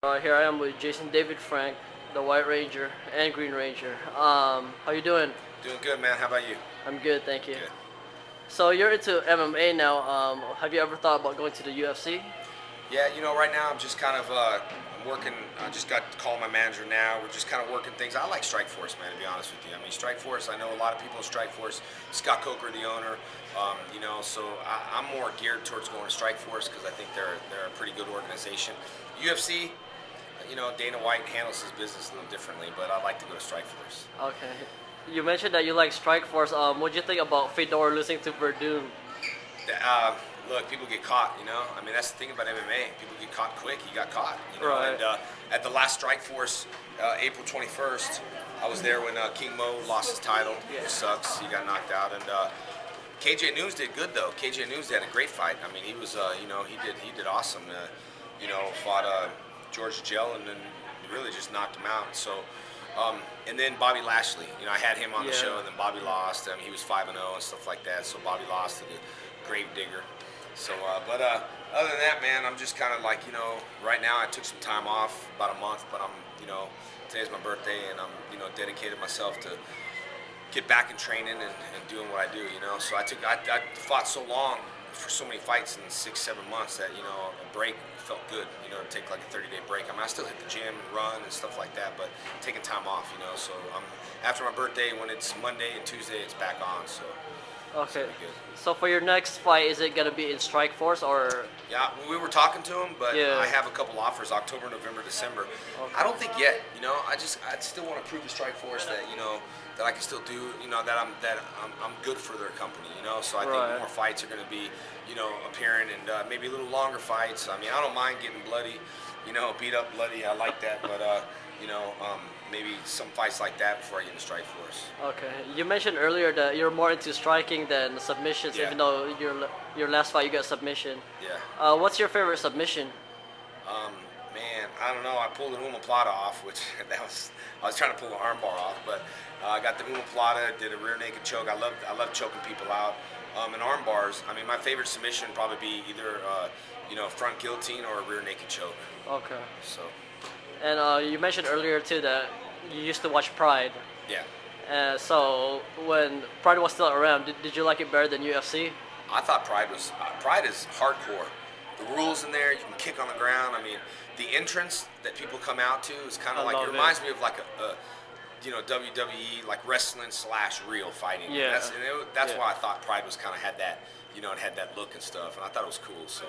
Here I am with Jason David Frank, the White Ranger and Green Ranger. How you doing? Doing good, man. How about you? I'm good, thank you. Good. So you're into MMA now. Have you ever thought about going to the UFC? Yeah, right now I'm just kind of I'm working. I just got to call my manager now. We're just kind of working things. I like Strikeforce, man. To be honest with you, I mean Strikeforce. I know a lot of people in Strikeforce. Scott Coker, the owner. So I'm more geared towards going to Strikeforce because I think they're a pretty good organization. UFC, Dana White handles his business a little differently, but I like to go to Strikeforce. Okay. You mentioned that you like Strikeforce. What do you think about Fedor losing to Verdun? Uh, Look, people get caught. I mean, that's the thing about MMA. People get caught quick. He got caught. Right. And at the last Strikeforce, April 21st, I was there when King Mo lost his title. Yeah. Which sucks. He got knocked out. And KJ Noons did good though. KJ Noons had a great fight. I mean, he was, he did awesome. Fought George Gell and then really just knocked him out. So. And then Bobby Lashley, I had him on the show, and then Bobby lost. I mean, he was 5-0 and stuff like that. So Bobby lost to the Gravedigger. So, other than that, man, I'm just kind of like, right now I took some time off, about a month, but today's my birthday, and I'm, dedicated myself to get back in training and doing what I do, So I fought so long for so many fights in 6-7 months that a break felt good, to take like a 30-day break. I mean, I still hit the gym and run and stuff like that, but taking time off, So after my birthday, when it's Monday and Tuesday, it's back on. So Okay. So for your next fight, is it gonna be in Strikeforce or? yeah, we were talking to him, but Yeah. I have a couple offers: October, November, December. Okay. I don't think yet. I still want to prove to Strikeforce that that I can still do. I'm good for their company. So I Right. think more fights are going to be appearing and maybe a little longer fights. I mean, I don't mind getting bloody, beat up bloody. I like that, but maybe some fights like that before I get into Strikeforce. Okay. You mentioned earlier that you're more into striking than submissions, Yeah. even though your last fight you got submission. Yeah. What's your favorite submission? Man, I don't know. I pulled an omoplata off, which I was trying to pull an armbar off, but I got the omoplata, did a rear naked choke. I love choking people out. And arm bars. I mean, my favorite submission would probably be either front guillotine or a rear naked choke. Okay. So And you mentioned earlier too that you used to watch Pride. yeah, So when Pride was still around, did you like it better than UFC? I thought Pride is hardcore. The rules in there, you can kick on the ground. I mean, the entrance that people come out to is kind of like, it reminds me of like a WWE, like wrestling / real fighting. Yeah. That's why I thought Pride was kind of had that, it had that look and stuff, and I thought it was cool. So.